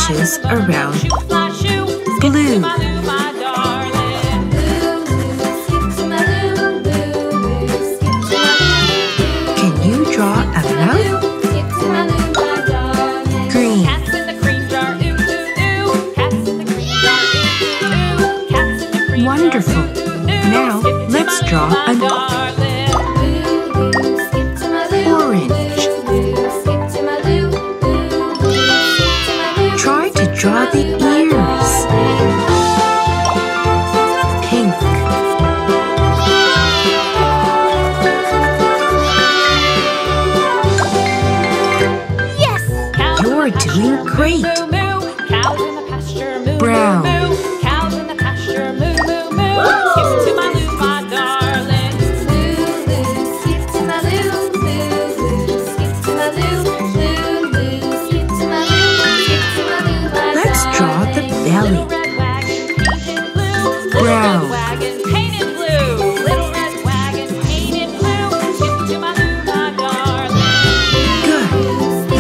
patches around blue. Can you draw a mouth? Green. Wonderful. Now let's draw an orange. Try to draw the ears. Pink. Yes! You're doing great. Brown. Cows in the pasture, moo, moo, moo. Skip to my loo, my darling. Skip to my loo, skip to my loo, skip to my loo, skip to my loo, my Let's draw the belly. Brown. wagon painted blue. Little red wagon painted blue. Skip to my loo, my darling. Good.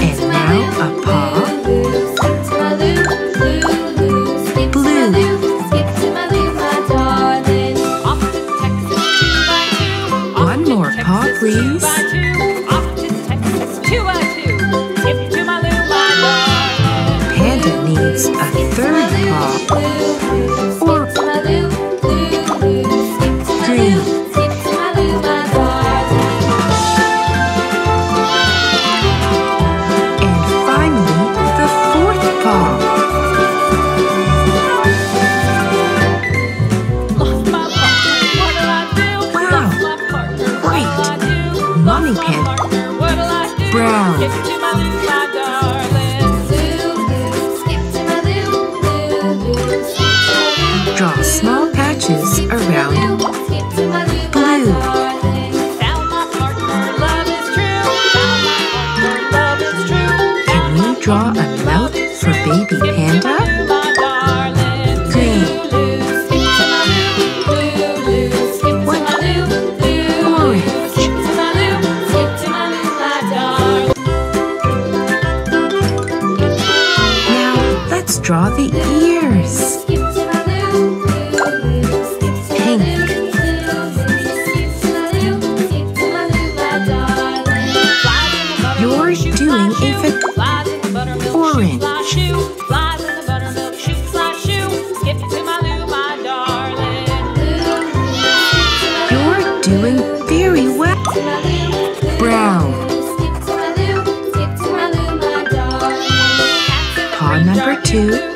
And now a paw. Skip to my loo, skip to my loo, skip to my loo, my darling. Off to Texas 2x2. One more paw, please. 2x2. Off to Texas 2x2. Skip to my loo, my darling. Panda needs a third paw. Or green. And finally, the fourth paw. Wow. Great. Mommy Panda. Brown. Draw small patches around blue. Can you draw a mouth for baby panda? Green. Orange. Now let's draw the ears. Pink. You're doing a orange. You're doing very well. Brown. Paw number 2.